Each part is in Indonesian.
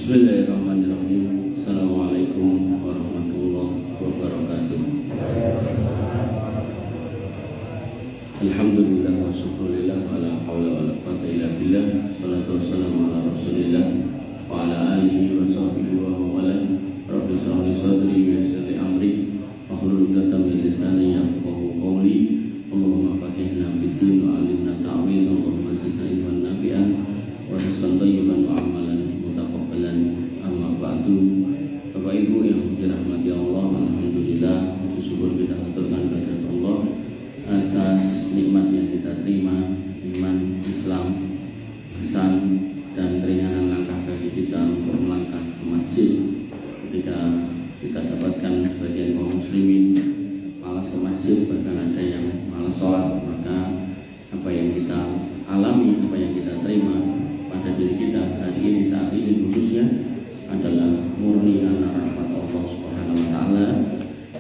Bismillahirrahmanirrahim. Assalamualaikum warahmatullahi wabarakatuh. Alhamdulillah wa syukurillah wa la hawla wa la quwwata illa billah. Salatu wassalamu ala rasulillah wa ala alihi wa sahbihi wa mawala. Rabbi shrah li sadri wa yassir li amri wahlul 'uqdatam min lisani yafqahu qawli. Allahumma faqihna fid din wa 'allimna ta'wil. Allahumma zidna ilman nafi'an wa rizqan thayyiban wa amalan amma ba'du. Bapak Ibu yang dirahmati Allah, alhamdulillah, puji syukur kita haturkan kehadirat Allah atas nikmat yang kita terima, iman, Islam, ihsan, dan keringanan langkah kaki kita untuk melangkah ke masjid. Ketika kita dapatkan sebagian kaum muslimin malas ke masjid, bahkan ada yang malas sholat, maka apa yang kita alami, apa yang kita terima pada diri kita hari ini, saat ini khususnya adalah murni karena rahmat Allah Subhanahu wa taala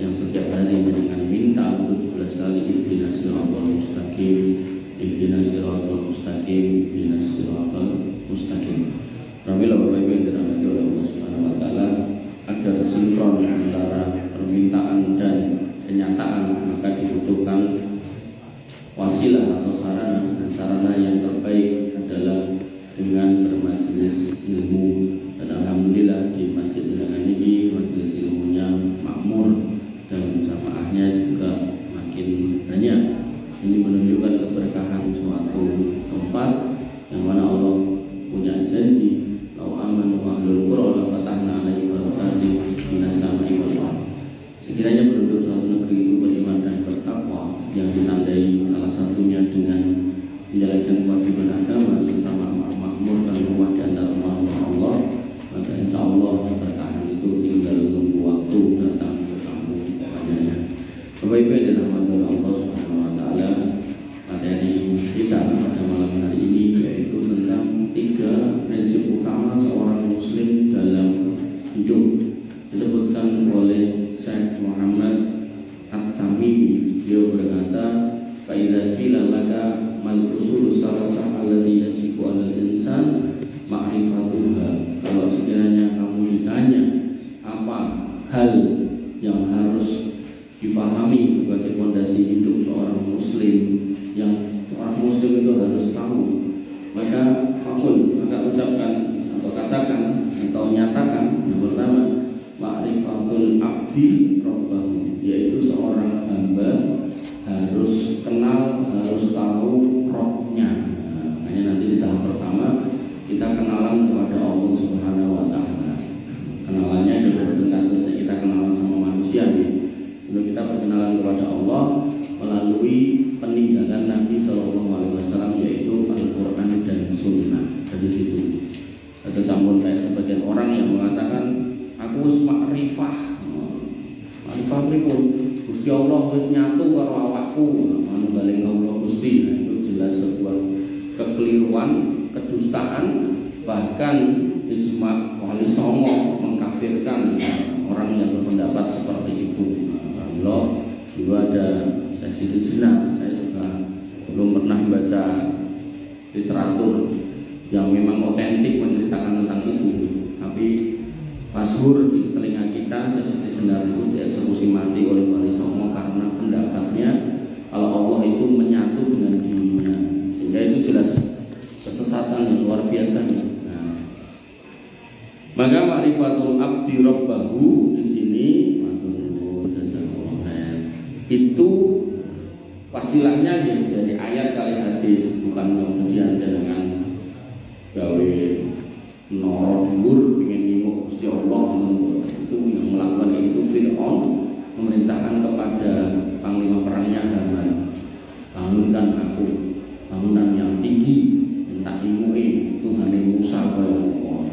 yang setiap hari dengan minta 17 kali ihdinas siratal mustaqim, ihdinas siratal mustaqim, ihdinas siratal mustaqim. Alhamdulillah Bapak Ibu yang dirahmati oleh Allah Subhanahu wa taala, agar sinkron antara permintaan dan kenyataan maka dibutuhkan wasilah atau sarana, dan sarana yang terbaik adalah dengan bermajelis ilmu. Dan alhamdulillah di Masjid Undangan ini majelis ilmunya makmur dan jamaahnya juga makin banyak. Ini menunjukkan keberkahan suatu tempat yang mana Allah punya janji, "Lau amanu ahlul qura la fatahna 'alaihim barakatin minas sama'i wal ardh." Sekiranya penduduk suatu negeri itu beriman dan bertakwa, yang ditandai salah satunya dengan menjalankan kewajiban agama serta makmur dan rumah di antara Allah, maka insya Allah keberkahan itu tinggal tunggu waktu datang ke kamu padanya. Bapak Ibu yang dirahmati oleh Allah Subhanahu wa taala, materi kita pada malam hari ini yaitu tentang 3 prinsip utama seorang muslim dalam hidup, disebutkan oleh Syekh Muhammad At-Tamimi. Beliau berkata, "Fa idza qila laka mal usul salasah alladhi yajibu 'alal insan ma'rifatuha." Kalau sekiranya kamu ditanya apa hal yang harus dipahami sebagai fondasi hidup seorang muslim, yang seorang muslim itu harus tahu, maka ucapkan atau katakan atau nyatakan yang pertama, ma'rifatul abdi rabbahu, yaitu seorang hamba harus kenal, harus tahu rohnya. Makanya nanti di tahap pertama kita kenalan kepada Allah Subhanahu wa taala. Kenalannya juga bertingkat, kita kenalan sama manusia nih. Lalu kita berkenalan kepada Allah melalui peninggalan Nabi Shallallahu alaihi wasallam, yaitu Al-Qur'an dan Sunnah. Dari situ ada sampun kayak sebagian orang yang mengatakan, "Aku wis makrifah." Makrifah pripun? Gusti Allah wis nyatu karo awakku, manunggaling Allah Gusti. Nah, itu jelas sebuah kekeliruan, kedustaan, bahkan ijma' wali songo mengkafirkan orang yang berpendapat seperti itu. Alhamdulillah, dulu ada seksi jenak, saya juga belum pernah baca literatur yang memang otentik menceritakan tentang itu, tapi masyhur di telinga kita, seksi jenak itu dieksekusi mati oleh wali songo karena pendapatnya kalau Allah itu menyatu dengan dirinya, sehingga itu jelas kesesatan yang luar biasa. Nah, maka ma'rifatul abdi rabbahu di sini itu wasilahnya dari ayat kali hadis, bukan kemudian dengan gawe noro dhuwur pengen nyinggung Gusti Allah. Itu yang melakukan itu Fir'aun memerintahkan kepada panglima perangnya Haman, bangunkan aku bangunan yang tinggi, minta ilmuin Tuhan Musa kaya apa.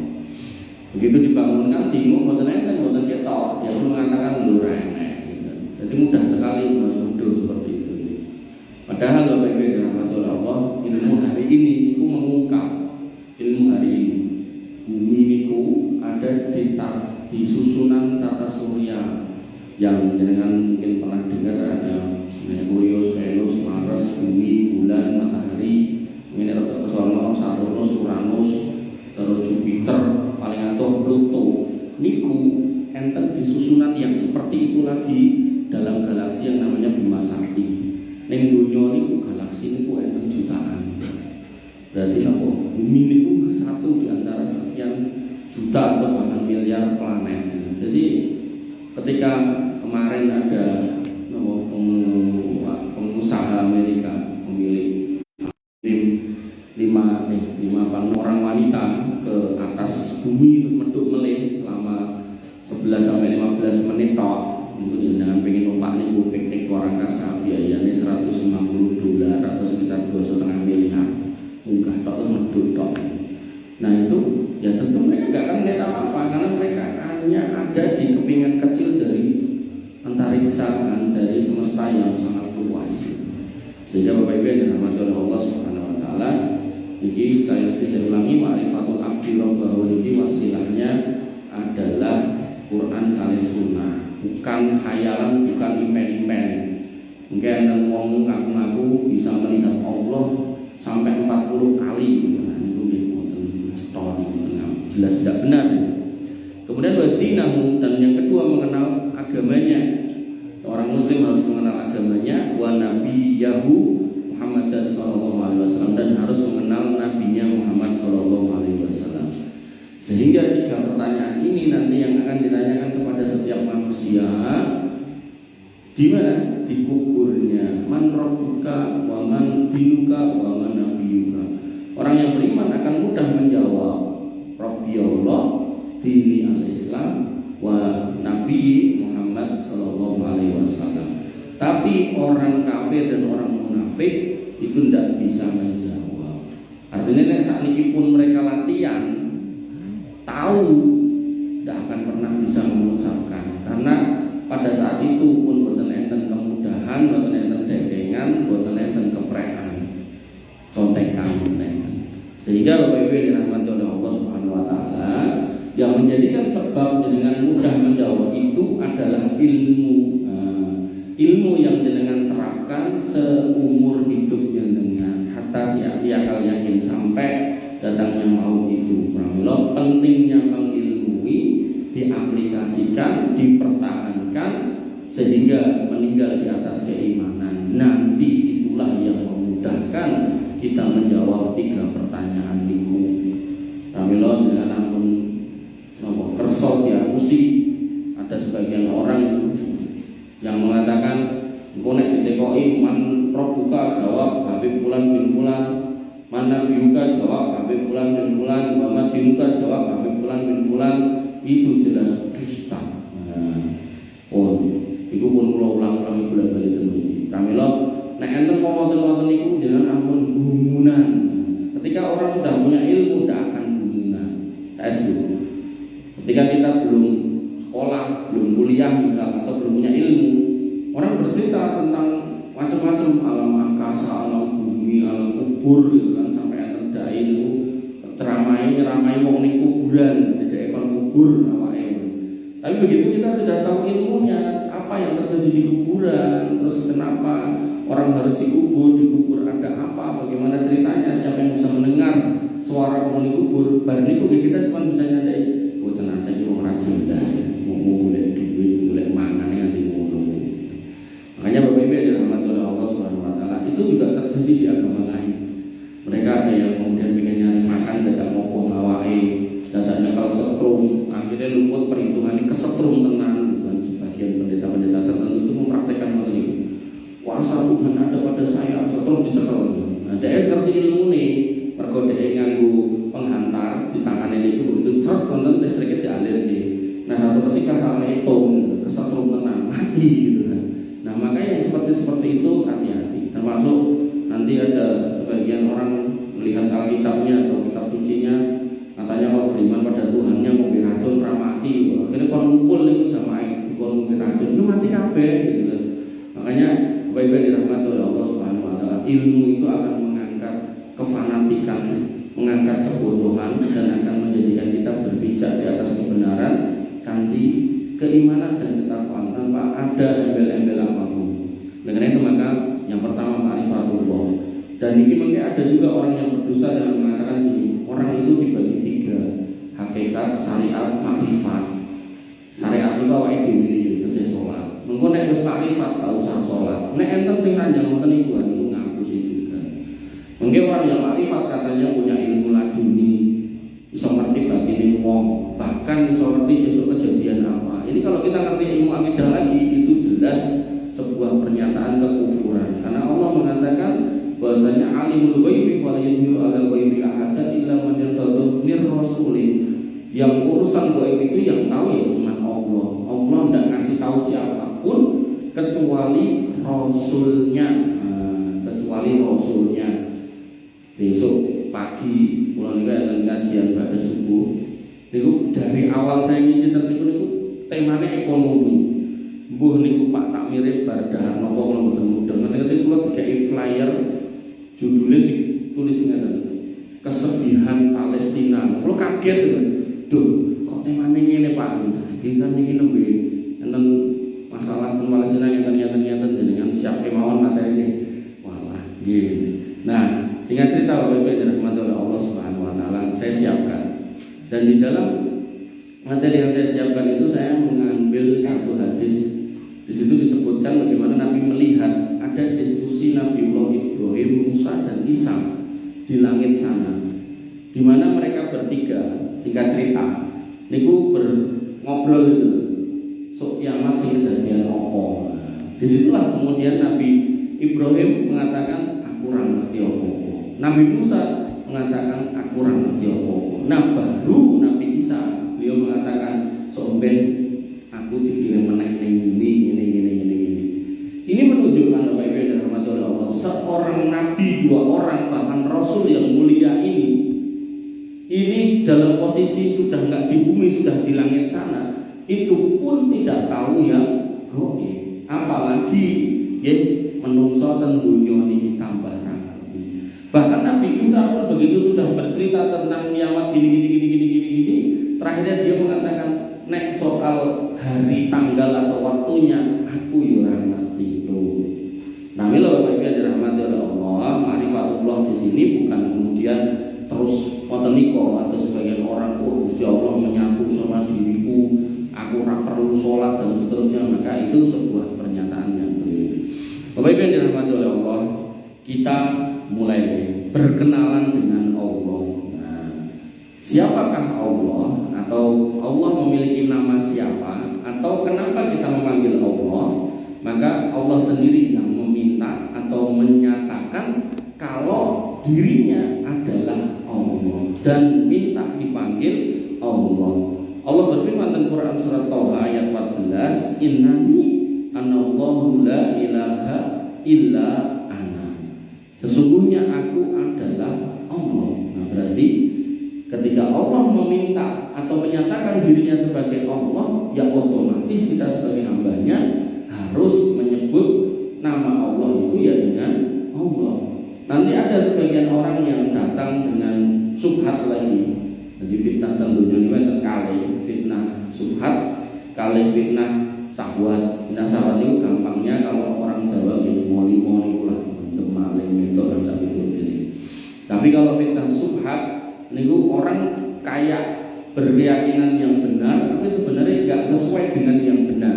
Begitu dibangunkan tinggung mboten enten mboten ketok, dia pun mengatakan lho renek gitu. Jadi mudah sekali menuduh seperti itu. Padahal Bapak Ibu yang dirahmati oleh Allah, ilmu hari ini itu mengungkap ilmu hari ini. Bumi niku ada di susunan tata surya yang dengan mungkin pernah dengar ada Merkurius, Venus, Mars, Bumi, Bulan, Matahari, ini ada kesono, Saturnus, Uranus, terus Jupiter, paling atuh Pluto. Niku enten di susunan yang seperti itu lagi dalam galaksi yang namanya Bima Sakti. Ning donya niku galaksi niku enten jutaan. Berarti apa? Bumi niku satu di antara sekian juta atau bahkan miliar planet. Jadi ketika kemarin ada pengusaha Amerika memilih lima orang wanita ke atas bumi untuk meduk melih selama 11 sampai 15 menit tok. Untuk dengan pengen numpak nih piknik luar angkasa biayanya $150 atau sekitar 2,5 miliar. Enggak tok meduk tok. Nah itu ya tentu mereka nggak akan melihat apa-apa karena mereka hanya ada di kepingan kecil dari antariksa dari semesta yang sangat luas. Sehingga Bapak Ibu yang dirahmati oleh Allah Subhanahu wa taala, ini sekali lagi saya ulangi, ma'rifatul abdi rabbahu ini wasilahnya adalah Quran kali sunnah, bukan khayalan, bukan impen-impen. Mungkin ada wong ngaku-ngaku bisa melihat Allah sampai 40 kali. Nah, itu jelas tidak benar. Kemudian wadinahu, dan yang kedua mengenal agamanya. Orang muslim harus mengenal agamanya, wa nabiyahu Muhammad sallallahu alaihi wasallam, dan harus mengenal nabinya Muhammad sallallahu alaihi wasallam. Sehingga 3 pertanyaan ini nanti yang akan ditanyakan kepada setiap manusia di mana? Di kuburnya. Man rabbuka wa man dinuka wa man nabiyuka. Orang yang beriman akan mudah menjawab Rabbi Allah, dini al-Islam, wa Nabi Muhammad sallallahu alaihi wasallam. Tapi orang kafir dan orang munafik itu tidak bisa menjawab. Artinya saat ini pun mereka latihan, tahu tidak akan pernah bisa mengucapkan, karena pada saat itu pun boten enten kemudahan, boten enten dedengan, boten enten keprekan, contekan. Sehingga Bapak Ibu yang dirahmati oleh Allah Subhanahu wa taala, yang menjadikan sebab dengan mudah menjawab itu adalah ilmu. Ilmu yang dengan terapkan seumur hidup dengan hatta siya kal yakin sampai datangnya maut itu. Pramila pentingnya mengilmui, diaplikasikan, dipertahankan sehingga meninggal di atas keimanan. Nanti itulah yang memudahkan kita menjawab 3 pertanyaan niku. Pramila dengan ampun kersa diakusi, ada sebagian orang yang mengatakan engko nek ditekoki man prabuka jawab Habib Fulan bin Fulan, man nabiyuka jawab Habib Fulan bin Fulan, wa madinuka jawab Habib Fulan bin Fulan. Itu jelas dusta. Iku pun kula ulang-ulang bola-bali ten mriki. Pramila nek enten wonten niku dengan ampun gumunan. Ketika orang sudah punya ilmu tidak akan gumunan. Tes dulu. Ketika kita belum sekolah, belum kuliah misalnya, atau belum punya ilmu, orang bercerita tentang macam-macam alam angkasa, alam bumi, alam kubur gitu kan, sampai yang terdai itu nyeramai wong ning kuburan, tidak ekor kubur awake. Tapi begitu kita sudah tahu ilmunya, apa yang terjadi di kuburan, terus kenapa orang harus dikubur ada apa, bagaimana ceritanya, siapa yang bisa mendengar suara penghuni kubur, baru itu kita cuma bisa nyadai. Ternyata itu orang cerdas, mau boleh duit, boleh mangan yang ngono. Makanya Bapak Ibu yang dirahmati oleh Allah Subhanahu wa taala, itu juga terjadi di agama lain. Mereka ada yang kemudian ingin nyari makan, dadak ngopo awake, dadak nyekal setrum, akhirnya luput perhitungan kesetrum tenan. Dan sebagian pendeta-pendeta tertentu itu mempraktekkan hal ini. Kuasa Tuhan ada pada saya, setrum dicekel. Nah, dia ngerti ilmu nih, mergo dhek nganggo penghantar di tangan ini begitu cerot konten listriknya dialir nih. Nah satu ketika salah hitung kesetrum tenan mati mati gitu kan. Nah makanya yang seperti itu hati-hati. Termasuk nanti ada sebagian orang melihat Alkitabnya atau kitab sucinya, katanya kalau beriman pada Tuhannya mau diracun ramati, akhirnya kalau ngumpul itu jamaah di kalau diracun itu mati kabeh gitu kan. Makanya baik-baik dirahmati oleh Allah Subhanahu wa taala, ilmu itu akan mengangkat kefanatikan, mengangkat kebodohan, dan akan menjadikan kita berpijak di atas kebenaran kanthi keimanan dan ketakwaan tanpa ada embel-embel apapun. Dengan itu maka yang pertama ma'rifatullah. Dan ini mungkin ada juga orang yang berdosa dengan mengatakan gini, orang itu dibagi tiga, hakikat, syariat, makrifat. Syariat itu awake dhewe itu sing salat. Mengko nek wis makrifat gak usah salat. Nek enten sing ranjang ngoten niku ngaku sih juga. Mungkin orang yang makrifat katanya punya ilmu laduni, bisa ngerti batine wong, bahkan bisa ngerti sesuk kejadian apa. Ini kalau kita ngerti ilmu akidah lagi itu jelas sebuah pernyataan kekufuran. Karena Allah mengatakan bahwasanya alimul ghaibi wa la yudhiru ala ghaibi ahadan illa man irtada mir rasulin. Yang urusan gaib itu yang tahu ya cuma Allah. Allah tidak ngasih tahu siapapun kecuali rasulnya. Kecuali rasulnya. Besok pagi mulai akan kajian pada subuh. Niku dari awal saya ngisi tertipu niku temanya ekonomi. Mbuh niku Pak tak mirip bardahan napa kula mboten mudeng. Nanti kula dikai flyer judulnya ditulis ngeten. Kesedihan Palestina. Kula kaget lho. Duh, kok temane ngene Pak? Iki kan iki nembe enten masalah Palestina ngeten dengan siap kemawon materi. Walah, nggih. Nah, singkat cerita Bapak-Ibu dirahmati oleh Allah Subhanahu wa taala, saya siapkan. Dan di dalam materi yang saya siapkan itu saya mengambil satu hadis. Di situ disebutkan bagaimana Nabi melihat ada diskusi Nabiullah Ibrahim, Musa dan Isa di langit sana, di mana mereka bertiga, singkat cerita, niku ngobrol itu, sok kiamat sing kejadian opo. Disitulah kemudian Nabi Ibrahim mengatakan aku ora ngerti opo. Nabi Musa mengatakan aku ora ngerti opo. Nah baru Nabi Isa beliau mengatakan sok ben aku dikirim meneh ning bumi ini. Ini menunjukkan Bapak Ibu yang dirahmati oleh Allah, seorang nabi, dua orang bahkan rasul yang mulia ini dalam posisi sudah enggak di bumi, sudah di langit sana, itu pun tidak tahu yang gaib. Apalagi ya menungso ten dunya niki tambah ngerti. Bahkan Nabi Isa pun begitu sudah bercerita tentang kiamat gini, terakhirnya dia mengatakan nek soal hari, tanggal atau waktunya aku yo ora ngerti itu. Nah, mila Bapak Ibu dirahmati oleh Allah, ma'rifatullah di sini bukan kemudian terus wonten nika atau sebagian orang Gusti Allah menyatu sama diriku, aku ora perlu salat dan seterusnya, maka itu sebuah pernyataan yang keliru. Bapak Ibu yang dirahmati oleh Allah, kita mulai berkenalan dengan Allah. Nah, siapakah Allah? Atau Allah memiliki nama siapa, atau kenapa kita memanggil Allah? Maka Allah sendiri yang meminta atau menyatakan kalau dirinya adalah Allah dan minta dipanggil Allah. Allah berfirman dalam Quran surat Thaha ayat 14, innani anallahu la ilaha illa ana. Sesungguhnya aku adalah Allah. Nah, berarti ketika Allah meminta atau menyatakan dirinya sebagai Allah, ya otomatis kita sebagai hambanya harus menyebut nama Allah itu ya dengan Allah. Nanti ada sebagian orang yang datang dengan subhat lagi. Jadi fitnah tentunya ini terkali fitnah subhat, kali fitnah syahwat. Fitnah syahwat itu gampangnya kalau orang Jawa ya moli-moli lah, maling itu dan sapi ini. Tapi kalau fitnah subhat niku orang kayak berkeyakinan yang benar tapi sebenarnya tidak sesuai dengan yang benar.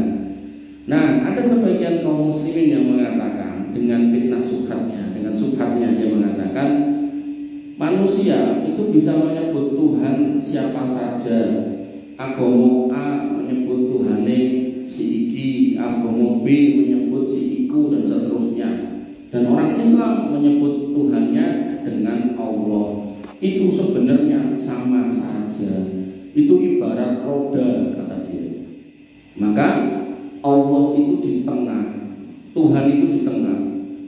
Nah, ada sebagian kaum muslimin yang mengatakan dengan fitnah subhatnya, dia mengatakan manusia itu bisa menyebut Tuhan siapa saja. Agama A menyebut Tuhane si iki, agama B menyebut si iku dan seterusnya. Dan orang Islam menyebut Tuhannya dengan Allah. Itu sebenarnya sama saja. Itu ibarat roda, kata dia. Maka Allah itu di tengah, Tuhan itu di tengah.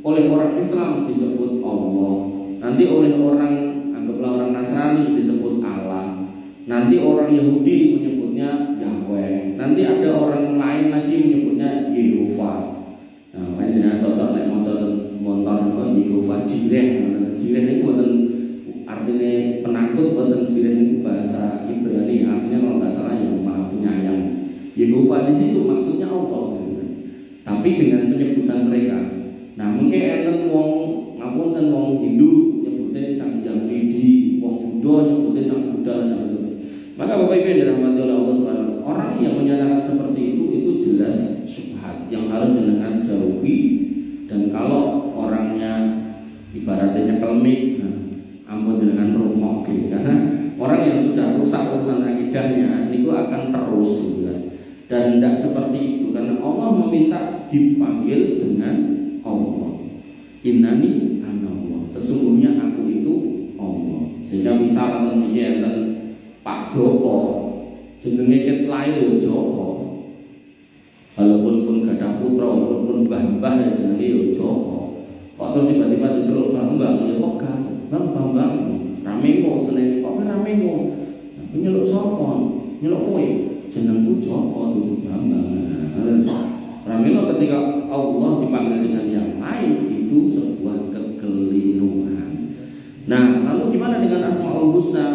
Oleh orang Islam disebut Allah, nanti oleh orang, anggaplah orang Nasrani disebut Allah, nanti orang Yahudi menyebutnya Yahweh, nanti ada orang lain lagi menyebutnya Yehova. Nah, makanya sosok naik motor Yehova Jireh itu bukan artinya penakut, bukan Jireh itu bahasa Ibrani, artinya kalau nggak salah yang maha penyayang. Yehova di situ maksudnya Allah, gitu. Tapi dengan penyebutan mereka. Nah, mungkin enten wong ngapunten wong Hindu nyebutnya Sang Hyang Widi, wong Buddha nyebutnya Sang Buddha dan sebagainya. Maka Bapak Ibu yang dirahmati oleh Allah Subhanahu wa taala, orang yang menyatakan seperti itu jelas syubhat yang harus dengan jauhi. Dan kalau orangnya ibaratnya pelmik, ampun dengan rumah, karena orang yang sudah rusak urusan akidahnya itu akan terus, gitu kan. Dan tidak seperti itu, karena Allah meminta dipanggil dengan Allah. Innani anallah, sesungguhnya aku itu Allah. Sehingga misalnya Pak Joko jenenge ket lahir Joko, walaupun pun gadah putra, walaupun pun mbah-mbah ya jenenge yo Joko. Kok terus tiba-tiba diceluk Bambang, ya kok gak Bambang Ramengo seneng kok Ramengo. Tapi nyeluk sapa? Nyeluk kowe. Jenengku Joko dudu Bambang. Ramengo ketika Allah dipanggil dengan yang lain itu sebuah kekeliruan. Nah, lalu gimana dengan Asmaul Husna?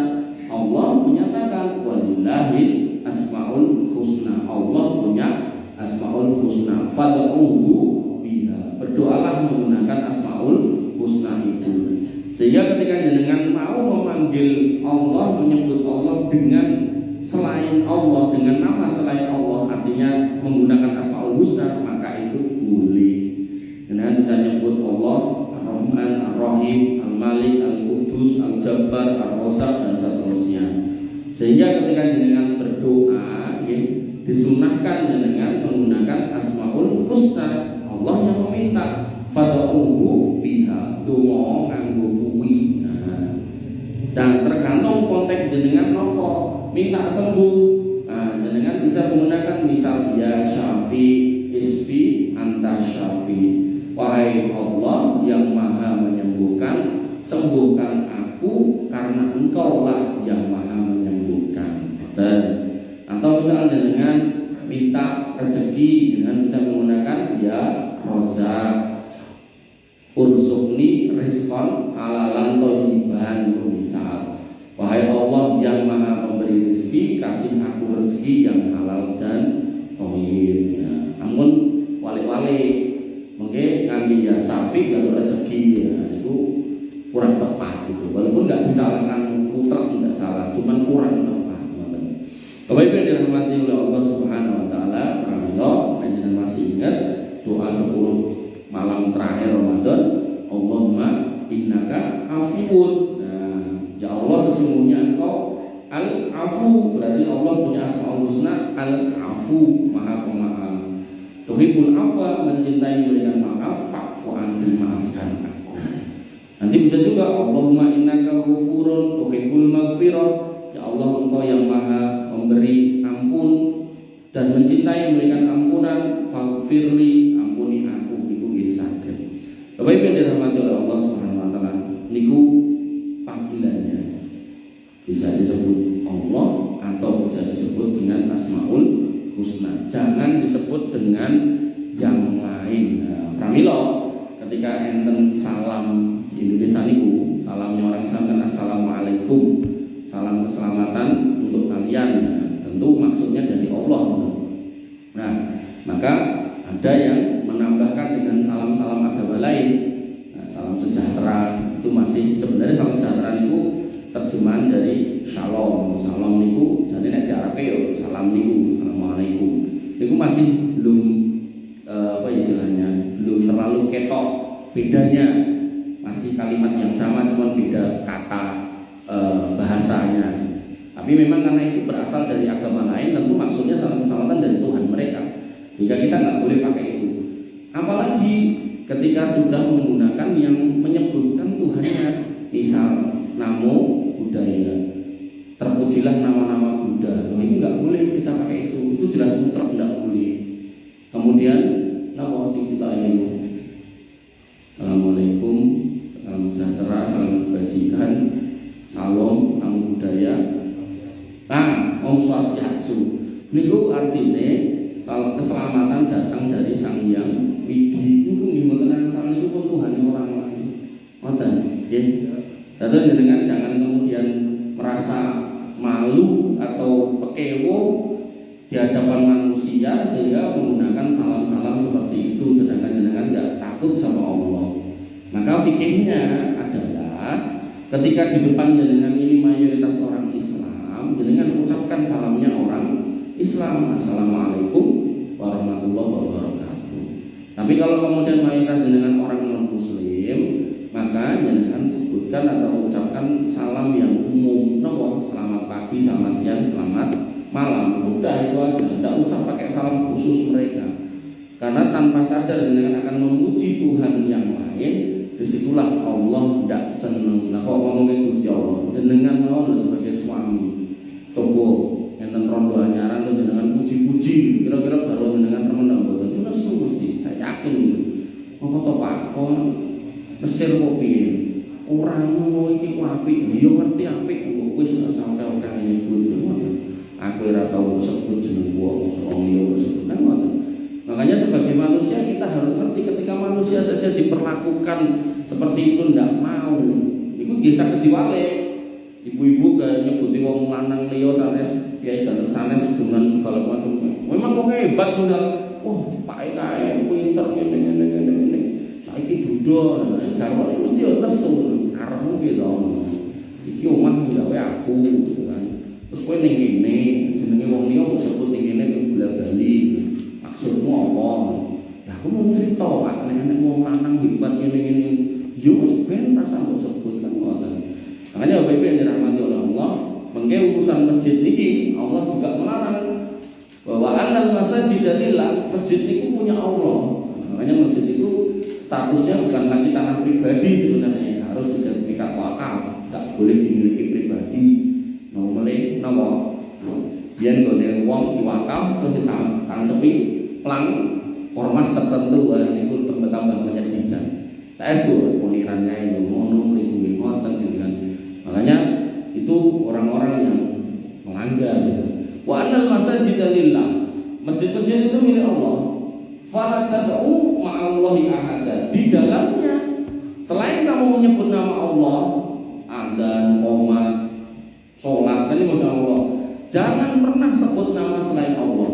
Allah menyatakan walillahil asmaul husna. Allah punya asmaul husna. Fad'uhu biha. Berdoalah menggunakan asmaul husna itu. Sehingga ketika jenengan mau memanggil Allah, menyebut Allah dengan selain Allah, dengan nama selain Allah, artinya menggunakan asmaul husna, maka itu boleh. Dengan bisa nyebut Allah Ar-Rahman, Ar-Rahim, Al-Malik, Al-Qudus, Al-Jabbar, Ar-Razak dan seterusnya. Sehingga ketika jenengan berdoa, disunahkan dengan menggunakan asmaul husna. Allah yang meminta fad'uhu biha, donga nganggo kuwi. Dan tergantung konteks jenengan nopo minta sembuh. Nah, jenengan bisa menggunakan misal ya Syafi isfi anta Syafi. Wahai Allah yang maha menyembuhkan, sembuhkan aku karena engkaulah yang maha menyembuhkan. Dan atau misalnya dengan minta rezeki dengan bisa menggunakan ya Rozak urzukni rizqan halalan thayyiban, misal. Wahai Allah yang maha pemberi rezeki, kasih aku rezeki yang halal dan thayyib. Namun wali-wali mungkin ngambil ya Safi kalau rezeki ya, itu kurang tepat gitu. Walaupun nggak disalahkan mutlak, nggak salah, cuman kurang tepat. Bapak Ibu yang dirahmati oleh Allah Subhanahu Wa Taala, Alhamdulillah, dan masih ingat doa 10 malam terakhir Ramadan, Allahumma innaka afuwun. Ya Allah, sesungguhnya Engkau Al-Afu, berarti Allah punya asmaul husna Al-Afu, maha pemaaf. Tuhibbul afwa, mencintai memberikan maaf, fa'fu anni, maafkan aku. Nanti bisa juga Allahumma innaka ghafurun tuhibbul maghfirah. Ya Allah, Engkau yang maha memberi ampun dan mencintai memberikan ampunan, faghfirli, ampuni aku, itu bisa saged. Bapak Ibu yang dirahmati oleh Allah Subhanahu wa taala, niku panggilannya bisa disebut Allah atau bisa disebut dengan asmaul husna. Jangan disebut dengan yang lain. Pramila ketika enten salam di Indonesia niku, salamnya orang Islam kan assalamualaikum, salam keselamatan untuk kalian. Tentu maksudnya dari Allah. Nah, maka ada yang menambahkan dengan salam-salam agama lain. Salam sejahtera itu masih sebenarnya salam sejahtera niku terjemahan dari shalom. Shalom niku jadi nek diarape yo salam niku, assalamualaikum. Niku masih belum apa istilahnya, belum terlalu ketok bedanya. Masih kalimat yang sama, cuma beda kata bahasanya. Tapi memang karena itu berasal dari agama lain, tentu maksudnya salam keselamatan dari Tuhan mereka. Sehingga kita nggak boleh pakai itu. Apalagi ketika sudah menggunakan yang menyebutkan Tuhannya, misal namo budaya, terpujilah nama-nama Buddha. Nah, itu nggak boleh kita pakai itu jelas mutlak nggak boleh. Kemudian napa sing kita ini? Assalamualaikum, salam sejahtera, salam kebajikan, salam, salam budaya. Om Swastiastu. Niku artine keselamatan datang dari Sang Hyang Widi. Niku nggih mboten asal niku pun Tuhane orang lain. Ngoten, nggih. Dadi jenengan jangan kemudian merasa malu atau pekewo di hadapan manusia sehingga menggunakan salam-salam seperti itu, sedangkan jenengan tidak takut sama Allah. Maka fikihnya adalah ketika di depan jenengan ini mayoritas orang Islam, jenengan ucapkan salamnya orang Islam, Assalamualaikum warahmatullahi wabarakatuh. Tapi kalau kemudian mayoritas jenengan orang non-Muslim, maka jenengan sebutkan atau ucapkan salam yang umum, selamat pagi, selamat siang, selamat malam. Udah itu aja, tidak usah pakai salam khusus mereka. Karena tanpa sadar jenengan akan memuji Tuhan yang lain. Disitulah Allah tidak senang. Nah kalau ngomongin Gusti Allah, jenengan mau sebagai suami, coba enten rondo anyaran tuh jenengan puji-puji, kira-kira baru jenengan temen mboten. Nesu mesti, saya yakin itu. Apa to Pak? Mesir kok piye? Ora ngono iki ku apik, yo ngerti apik kok wis sampe akeh nyebut ngoten. Aku ora tau sebut jeneng wong liya sebut kan ngoten. Makanya sebagai manusia kita harus ngerti ketika manusia saja diperlakukan seperti itu ndak mau. Iku nggih saged diwale. Ibu-ibu kayak nyebuti wong lanang liya sanes kiai jalur sanes dengan segala macam. Memang kok hebat modal. Oh, Pak kae pinter ngene. Saiki duda, garwane mesti yo nesu karepmu ki to. Iki omah gawe aku gitu kan. Terus kowe ning kene jenenge wong liya kok sebut ning kene bola-bali. Maksudmu apa? Lah aku mau cerita Pak, nek wong lanang hebat ngene-ngene. Yo wis ben rasa mbok sebut kan ngoten. Makanya Bapak Ibu yang dirahmati oleh Allah, mengke urusan masjid ini Allah juga melarang bahwa annal masajid lillah, masjid itu punya Allah. Makanya masjid itu statusnya bukan lagi tanah pribadi sebenarnya, harus disertifikat wakaf, tidak boleh dimiliki pribadi. Nomale napa? Biyen gone wong diwakaf terus ditangkepi plang ormas tertentu niku tambah menyedihkan. Saya itu punirannya yang ngono niku ngoten gitu kan. Makanya itu orang-orang yang melanggar gitu. Wa annal masajid lillah. Masjid-masjid itu milik Allah. Fala tad'u ma'allahi ahada. Di dalamnya selain kamu menyebut nama Allah, adzan, qomat, salat, kan ini Allah. Jangan pernah sebut nama selain Allah.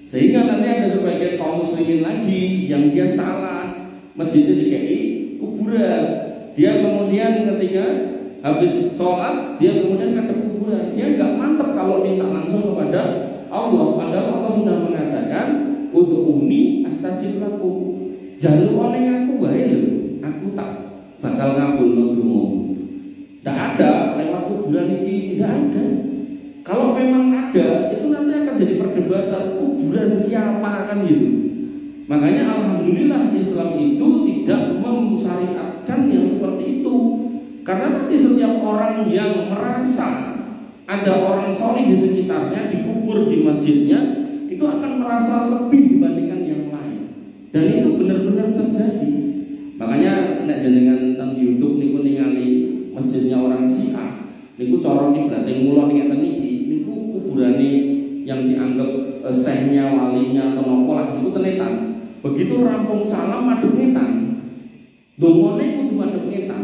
Sehingga nanti ada sebagian kaum muslimin lagi yang dia salah, masjidnya DKI kuburan. Dia kemudian ketika habis sholat, dia kemudian ke kuburan. Dia nggak mantap kalau minta langsung kepada Allah. Padahal Allah sudah mengatakan, ud'uni astajib lakum. Jalur oleh aku wae lho, aku tak bakal ngabulno donga. Tidak ada lewat kuburan ini, tidak ada. Kalau memang ada, itu nanti akan jadi perdebatan kuburan siapa kan gitu. Makanya alhamdulillah Islam itu tidak mensyariatkan yang seperti itu. Karena nanti setiap orang yang merasa ada orang soleh di sekitarnya dikubur di masjidnya, itu akan merasa lebih dibandingkan yang lain. Dan itu benar-benar terjadi. Makanya nek jenengan teng YouTube niku ningali masjidnya orang Syiah, niku cara berarti mulo ning ngeten iki, niku kuburane yang dianggap sehnya, walinya atau nopo lah niku tenetan. Begitu rampung salam madhep ngetan. Dongone kudu madhep ngetan.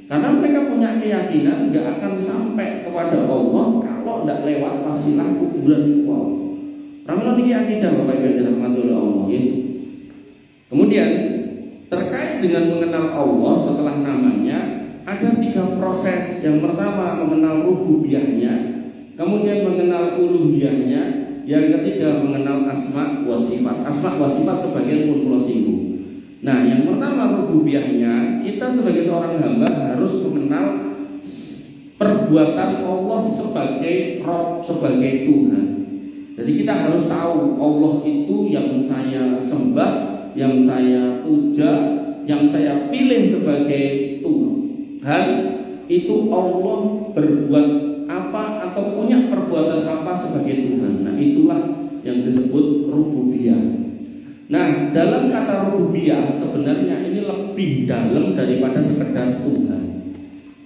Karena mereka punya keyakinan enggak akan sampai kepada Allah kalau enggak lewat wasilah kuburan itu. Ramalan ini akidah Bapak Ibu yang dirahmati oleh Allah ya. Kemudian terkait dengan mengenal Allah setelah namanya ada 3 proses. Yang pertama mengenal rububiyahnya, kemudian mengenal uluhiyahnya, yang ketiga mengenal asma wa sifat. Asma wa sifat sebagian pun kula singgung. Nah, yang pertama rububiyahnya, kita sebagai seorang hamba harus mengenal perbuatan Allah sebagai Rabb, sebagai Tuhan. Jadi kita harus tahu Allah itu yang saya sembah, yang saya puja, yang saya pilih sebagai Tuhan. Itu Allah berbuat apa atau punya perbuatan apa sebagai Tuhan. Nah itulah yang disebut rububiyah. rububiyah. Nah, dalam kata rububiyah sebenarnya ini lebih dalam daripada sekedar Tuhan.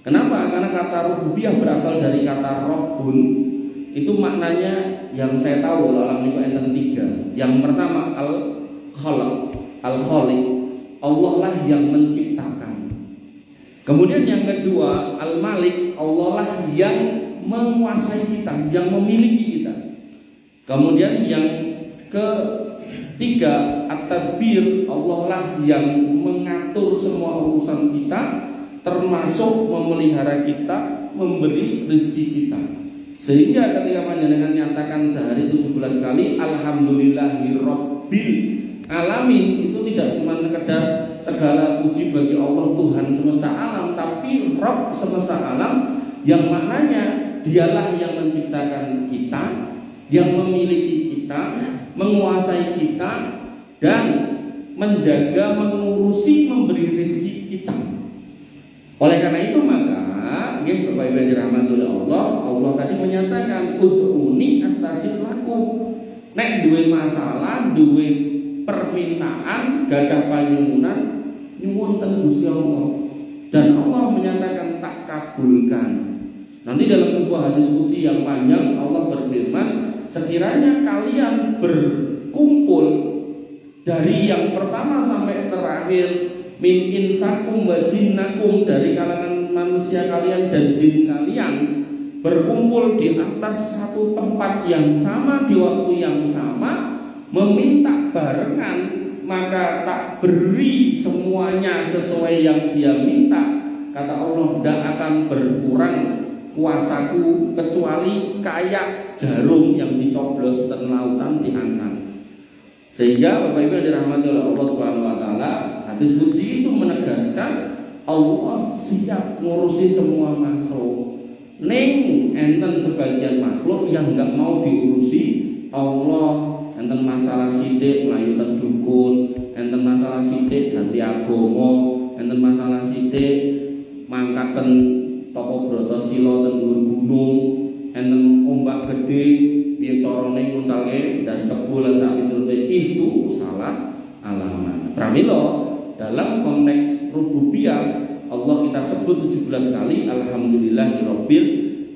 Kenapa? Karena kata rububiyah berasal dari kata Rabbun. Itu maknanya yang saya tahu dalam itu enten tiga. Yang pertama al-khalaq, al-khaliq, Allah lah yang menciptakan. Kemudian yang kedua al-malik, Allah lah yang menguasai kita, yang memiliki kita. Kemudian yang ketiga at-tadbir, Allah lah yang mengatur semua urusan kita, termasuk memelihara kita, memberi rezeki kita. Sehingga ketika panjenengan nyatakan sehari 17 kali alhamdulillahirabbil alamin, itu tidak cuma sekedar segala puji bagi Allah Tuhan semesta alam, tapi Rabb semesta alam yang maknanya dialah yang menciptakan kita, yang memiliki kita, menguasai kita, dan menjaga, mengurusi, memberi rezeki kita. Oleh karena itu maka Bapak Ibu yang dirahmati oleh Allah, Allah tadi menyatakan ud'uni astajib lakum. Nek duwe masalah, duwe permintaan, gadah panyuwunan, nyuwun teng Gusti Allah. Dan Allah menyatakan tak kabulkan. Nanti dalam sebuah hadis qudsi yang panjang Allah berfirman, sekiranya kalian berkumpul dari yang pertama sampai terakhir, min insakum wa jinnakum, dari kalangan manusia kalian dan jin kalian, berkumpul di atas satu tempat yang sama di waktu yang sama, meminta barengan, maka tak beri semuanya sesuai yang dia minta. Kata Allah, tidak akan berkurang kuasaku kecuali kayak jarum yang dicoblos dan lautan diangkat. Sehingga Bapak Ibu yang dirahmati oleh Allah Subhanahu wa taala, hadis qudsi itu menegaskan Allah siap ngurusi semua makhluk. Ning enten sebagian makhluk yang enggak mau diurusi Allah. Enten masalah sithik mlayu ten dukun, enten masalah sithik ganti agama, enten masalah sithik mangkat ten toko Bratasila ten dhuwur gunung, enten ombak gede piye carane nguncalke ndas kebo lan sak piturute, itu salah alamat. Pramila dalam konteks rububiyah Allah kita sebut 17 kali alhamdulillahirabbil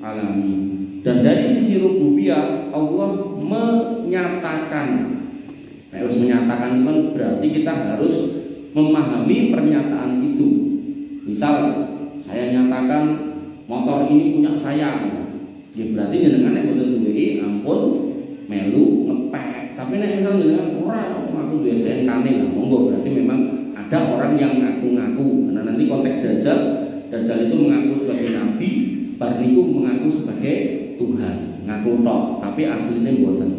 alamin. Dan dari sisi rububiyah Allah menyatakan. Harus menyatakan itu berarti kita harus memahami pernyataan itu. Misal saya nyatakan motor ini punya saya, ya berarti jenengan nek mboten duwe ampun melu ngepek. Tapi nek misal jenengan ora aku duwe STNK-ne lah, monggo berarti memang ada orang yang ngaku-ngaku. Karena nanti konteks Dajjal itu mengaku sebagai nabi, bar niku mengaku sebagai Tuhan, ngaku tok, tapi aslinya mboten.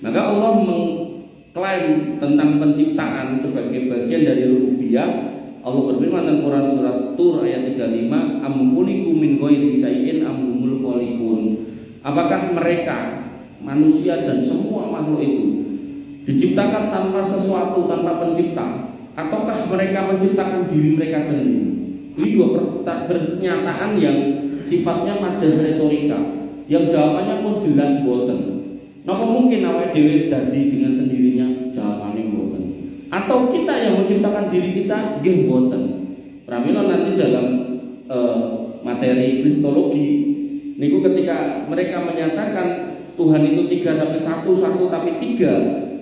Maka Allah mengklaim tentang penciptaan sebagai bagian dari rububiyah. Allah berfirman dalam Quran surat Tur ayat 35, am khuliqu min ghairi syai'in am humul khaliqun. Apakah mereka manusia dan semua makhluk itu diciptakan tanpa sesuatu, tanpa pencipta, ataukah mereka menciptakan diri mereka sendiri? Ini dua pernyataan yang sifatnya majas retorika, yang jawabannya pun jelas boten. Napa mungkin awake dhewe dadi dengan sendirinya? Jawabannya boten. Atau kita yang menciptakan diri kita? Nggih boten. Pramila nanti dalam materi kristologi niku ketika mereka menyatakan Tuhan itu tiga tapi satu tapi tiga,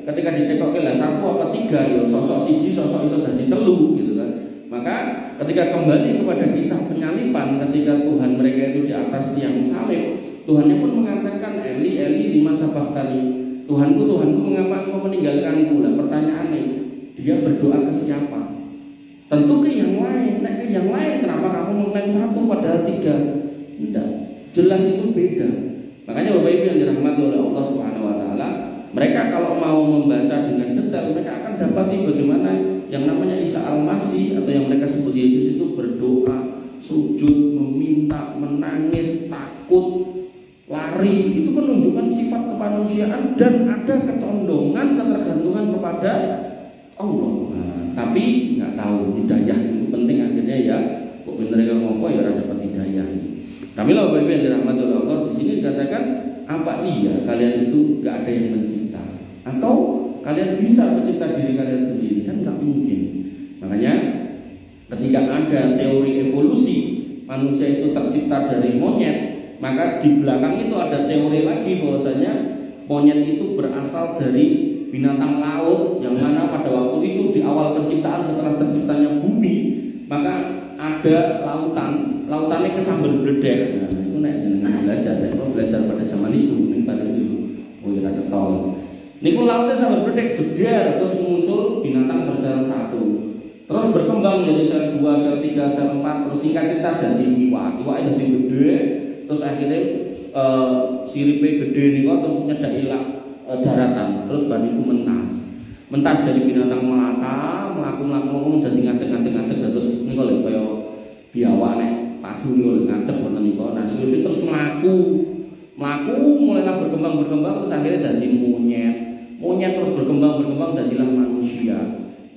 ketika ditekokke lah satu apa tiga, ya sosok siji sosok iso dadi telu gitu kan. Maka ketika kembali kepada kisah penyaliban, ketika Tuhan mereka itu di atas tiang salib, Tuhannya pun mengatakan Eli Eli lima sabahtani, Tuhanku mengapa engkau meninggalkanku? Lah pertanyaannya, dia berdoa ke siapa? Tentu ke yang lain. Nah, ke yang lain kenapa kamu mengklaim satu padahal tiga? Tidak, jelas itu beda. Makanya Bapak Ibu yang dirahmati oleh Allah Subhanahu wa taala, mereka kalau mau membaca dengan detail, mereka akan dapati bagaimana yang namanya Isa Al-Masih atau yang mereka sebut Yesus itu berdoa, sujud, meminta, menangis, takut, lari. Itu menunjukkan sifat kemanusiaan dan ada kecondongan, ketergantungan kepada Allah. Nah, tapi nggak tahu hidayah itu penting akhirnya ya. Kok mereka ngomong ya rasa dapat hidayah. Kami lah Bapak Ibu yang dirahmati oleh Allah, di sini dikatakan apa iya kalian itu nggak ada yang mencipta? Atau kalian bisa mencipta diri kalian sendiri? Kan nggak mungkin. Makanya ketika ada teori evolusi manusia itu tercipta dari monyet, maka di belakang itu ada teori lagi bahwasanya monyet itu berasal dari binatang laut yang mana pada waktu itu di awal penciptaan setelah terciptanya bumi, maka ada lautannya kesambel bledek. Nah, itu dengan belajar pada zaman itu, ini pada itu, kita cetol. Niku lautnya sambel bledek jedar, terus muncul binatang bersel satu, terus berkembang jadi sel 2, sel 3, sel 4, terus singkat cerita jadi iwak jadi gede, terus akhirnya siripe gede nih kok terus nyedaki daratan, terus baniku mentas jadi binatang melata, melaku jadi ngadeg terus niku lho kaya biawak nek padu niku ngadeg wonten niku. Nah suwi terus mlaku mulailah berkembang terus akhirnya jadi monyet terus berkembang jadilah manusia.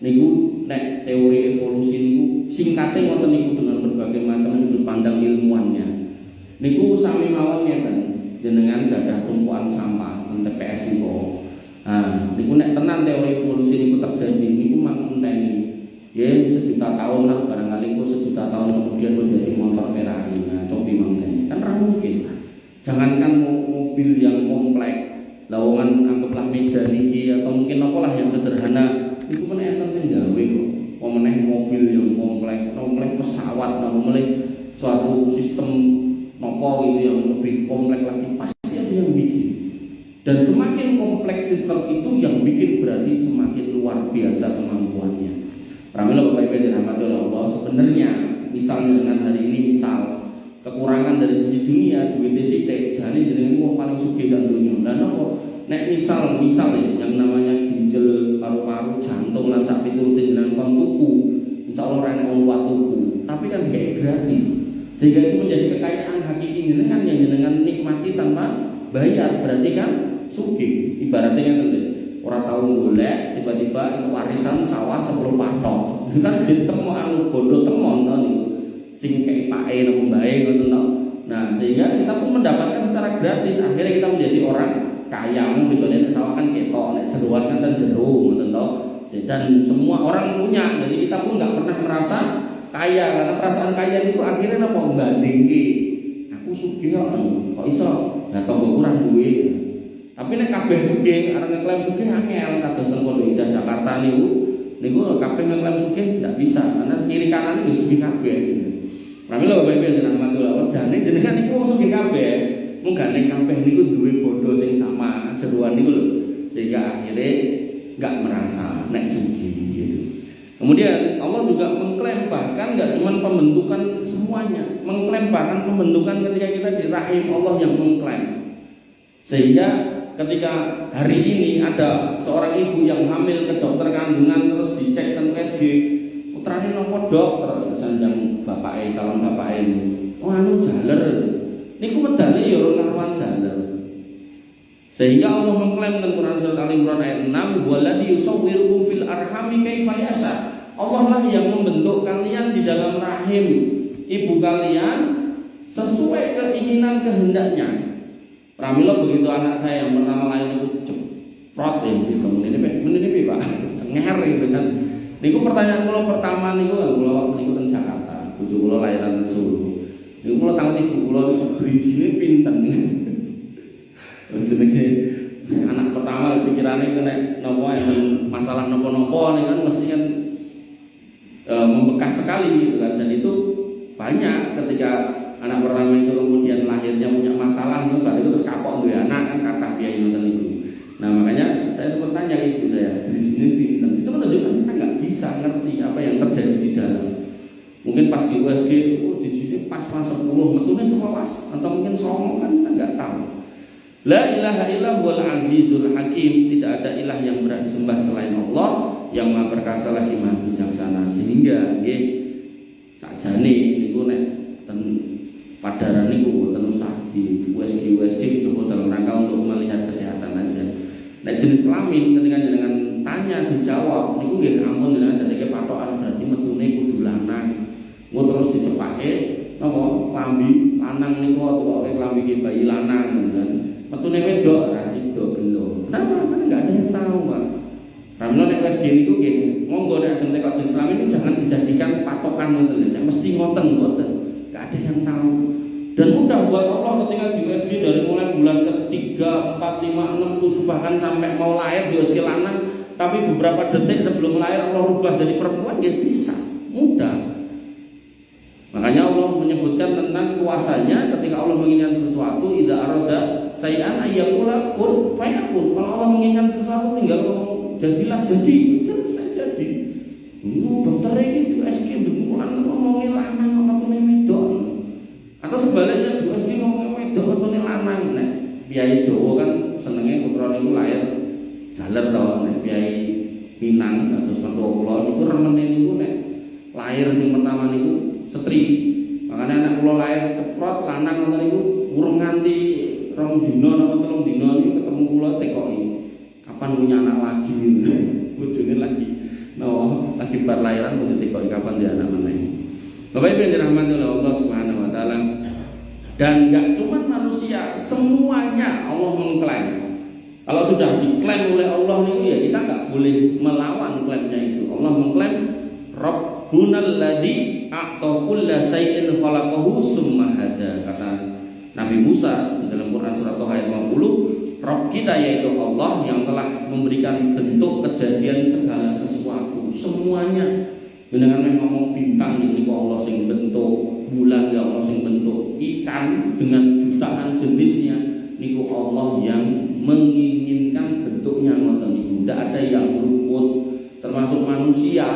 Niku nek teori evolusi niku singkatnya ngoten niku dengan berbagai macam sudut pandang ilmuannya. Niku sami mawon ngeten jenengan gadah tumpuan sampah teng TPS niku. Nah, niku nek tenan teori evolusi niku terjadi niku mang enteni. Ya sejuta tahun lah barangkali kok sejuta tahun kemudian menjadi motor Ferrari. Nah, cobi mangkene. Kan ra mungkin. Jangankan mobil yang komplek, lawongan anggaplah meja niki atau mungkin apalah yang sederhana, niku meneh enten sing gawe kok. Meneh mobil yang komplek pesawat, meneh suatu sistem nopo itu yang lebih kompleks lagi pasti ada yang bikin. Dan semakin kompleks sistem itu yang bikin berarti semakin luar biasa kemampuannya. Pramila Bapak Ibu dirahmati oleh Allah, sebenarnya misalnya dengan hari ini misal kekurangan dari sisi dunia duit sithik jane jenengan wong paling sugih sak donya. Lah napa nek misal ya yang namanya ginjal, paru-paru, jantung lan sak piturute jenengan kon tuku, insyaallah ora nek wong tuku, tapi kan kayak gratis. Sehingga itu menjadi kekayaan hakiki jenengan yang jenengan nikmati tanpa bayar, berarti kan sugih. Ibaratnya kan orang tahu golek tiba-tiba itu warisan sawah 10 patok. Kan ditemu anu bondo temon to niku. Sing kei pake nang mbae ngoten to. Nah, sehingga kita pun mendapatkan secara gratis. Akhirnya kita menjadi orang kaya. Gitu nek sawah kan ketok, nek jeroan kan jero ngoten to. Dan semua orang punya. Jadi kita pun enggak pernah merasa kaya, karena perasaan kaya itu akhirnya apa bandingke. Aku sugih kok iso. Lah tonggo kurang duit. Tapi nek kabeh sugih, arep ngeklaim sugih angel kados teng Pondok Indah Jakarta niku kabeh ngeklaim sugih ndak bisa karena kiri kanan wis sugih kabeh. Pramila Bapak Ibu dirahmati Allah, jane jenengan niku wong sugih kabeh, mung gane kabeh niku duwe bondo sing sama jeroan niku lho. Sehingga akhirnya enggak merasa nek sugih gitu. Kemudian Allah juga mengklaim bahkan enggak cuma pembentukan semuanya, mengklaim bahkan pembentukan ketika kita di rahim Allah yang mengklaim. Sehingga ketika hari ini ada seorang ibu yang hamil ke dokter kandungan terus dicek tentang USG, putrane nopo dokter sanjang bapake calon bapake ini. Oh anu jaler. Niku medale ya ora karuan jaler. Sehingga Allah mengklaim dalam Quran surat Al-Imran ayat 6, "Waladhi yusawwirukum fil arhami kaifa yasha." Allah lah yang membentuk kalian di dalam rahim ibu kalian sesuai keinginan kehendaknya. Pramila begitu anak saya yang pertama kali itu ceprot gitu menini Pak cengar gitu kan. Niku pertanyaan kula pertama niku kula waktu niku teng Jakarta, bojo kula lahiran teng Solo. Niku kula tangan ibu kula drijine pinten. Jenenge anak pertama pikirane nek napa masalah napa-napa nih kan mesti kan membekas sekali gitu kan, dan itu banyak ketika anak pertama itu kemudian lahirnya punya masalah itu baru terus kapok duwe anak kan kata biaya nonton itu. Nah makanya saya sempat tanya ibu saya di sini pinter, itu menunjukkan kita nggak bisa ngerti apa yang terjadi di dalam. Mungkin pas di USG di sini pas 10 metune 11 atau mungkin 9 kan kita nggak tahu. La ilaha illallah azizul hakim, tidak ada ilah yang berhak disembah selain Allah yang maha perkasa lagi maha bijaksana. Sehingga nggih sakjane niku nek ten padaran niku boten usah di USG coba dalam rangka untuk melihat kesehatan aja. Nek jenis kelamin ketika jenengan tanya dijawab niku nggih ampun jenengan dadeke patokan berarti metune kudu lanang. Mau terus dicepake napa klambi lanang niku atau klambi bayi lanang kan. Metune wedok ra sido gelo. Kenapa? Karena enggak ada yang tahu, Pak. Karena nek wis gini ku nggih, monggo nek ajeng teko Islam ini jangan dijadikan patokan ngoten. Nek mesti ngoten. Enggak ada yang tahu. Dan mudah buat Allah ketika di USG dari mulai bulan ketiga, 4, 5, 6, 7 bahkan sampai mau lahir di USG lanang, tapi beberapa detik sebelum lahir Allah rubah jadi perempuan, dia bisa. Mudah. Makanya Allah menyebutkan tentang kuasanya ketika Allah menginginkan sesuatu, idza arada sayan ayyaqula kun fayakun. Kalau Allah menginginkan sesuatu tinggal ngomong jadilah jadi, selesai jadi. Dokter ini di USG bengulan ngomongin lanang apa tuh wedok. Atau sebaliknya di USG ngomongin wedok atau lanang. Nek piyai Jawa kan senenge putra niku lahir jaler to, nek piyai Minang kados mertua kula niku remene niku nek lahir sing pertama niku setri. Makanya anak kula lahir ceprot lanang ngoten niku urung nganti 2 dina napa 3 dina niku ketemu kula tekoki. Kapan punya anak lagi? Bojone lagi. Lagi bar lahiran kudu tekoki kapan dia anak meneh. Bapak Ibu yang dirahmati oleh Allah Subhanahu wa taala. Dan enggak cuma manusia, semuanya Allah mengklaim. Kalau sudah diklaim oleh Allah niku ya kita enggak boleh melawan klaimnya itu. Allah mengklaim Rabbunal ladzi a'ta kulla shay'in khalaqahu tsumma hada. Kata Nabi Musa di dalam Quran surat Thaha ayat 50, Rabb kita yaitu Allah yang telah memberikan bentuk kejadian segala sesuatu, semuanya. Dengan ngomong bintang ini Allah sing bentuk, bulan ya Allah sing bentuk, ikan dengan jutaan jenisnya niku Allah yang menginginkan bentuknya ngoten niku. Tidak ada yang luput, termasuk manusia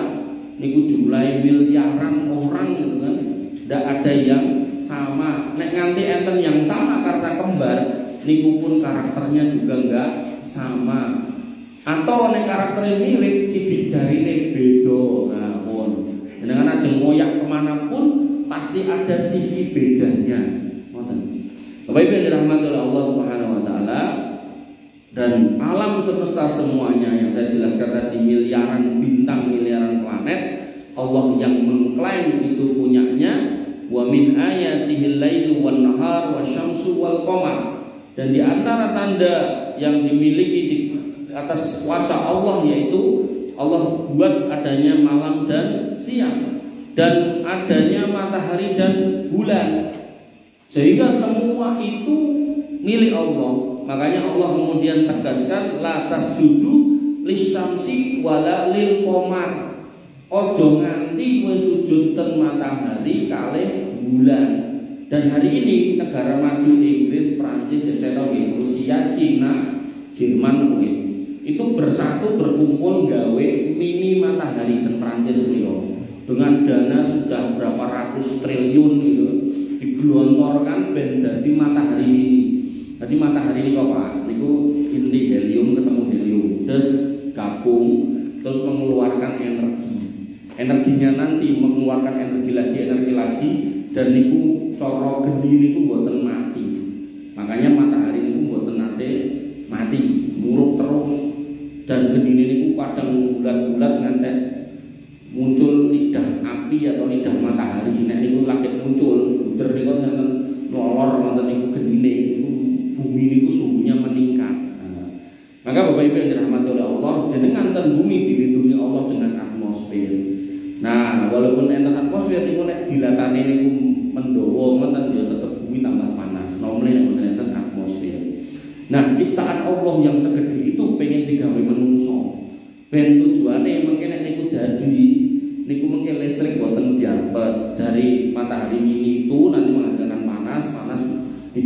niku jumlah miliaran orang gitu kan. Tidak ada yang sama. Nek nganti enten yang sama karena kembar niku pun karakternya juga enggak sama. Atau nek karakternya mirip sidik jarine beda. Nah, pun dengan ajeng ngoyak kemanapun pasti ada sisi bedanya. Ngoten. Bapak Ibu yang dirahmati oleh Allah Subhanahu wa taala, dan alam semesta semuanya yang saya jelaskan tadi, miliaran bintang, miliaran planet, Allah yang mengklaim itu punyanya. Wa min ayatihil lailu wan nahar wasyamsu wal qamar. Dan di antara tanda yang dimiliki di atas kuasa Allah yaitu Allah buat adanya malam dan siang dan adanya matahari dan bulan, sehingga semua itu milik Allah. Makanya Allah kemudian tegaskan la tasjudu lisyamsi wala lil qamar. Ojo nganti kowe sujud ten matahari kalih bulan. Dan hari ini negara maju Inggris, Prancis, Rusia, Cina, Jerman itu bersatu berkumpul gawe mini matahari dan Prancis Rio dengan dana sudah berapa ratus triliun gitu digelontorkan ben dadi matahari mini. Jadi matahari ini kok Pak, niku inti helium ketemu helium, terus gabung terus mengeluarkan energi. Energinya nanti mengeluarkan energi lagi dan niku coro geni niku mboten mati. Makanya matahari niku mboten nate mati, muruk terus. Dan genine niku kadang bulat-bulat ngantek muncul lidah api atau lidah matahari. Nek niku lagi muncul buder niku nenten lolor nonton niku genine niku bumi niku suhunya meningkat. Maka Bapak Ibu yang dirahmati oleh Allah, jenengan ten bumi dilindungi Allah dengan atmosfer. Nah, walaupun enten atmosfer niku nek dilatane niku mendawa ngoten ya tetep bumi tambah panas. Nomene nek enten atmosfer. Nah, ciptaan Allah yang segede itu pengen digawe menungso. Ben tujuane mengke nek niku dadi niku mengke listrik boten diapet dari matahari mini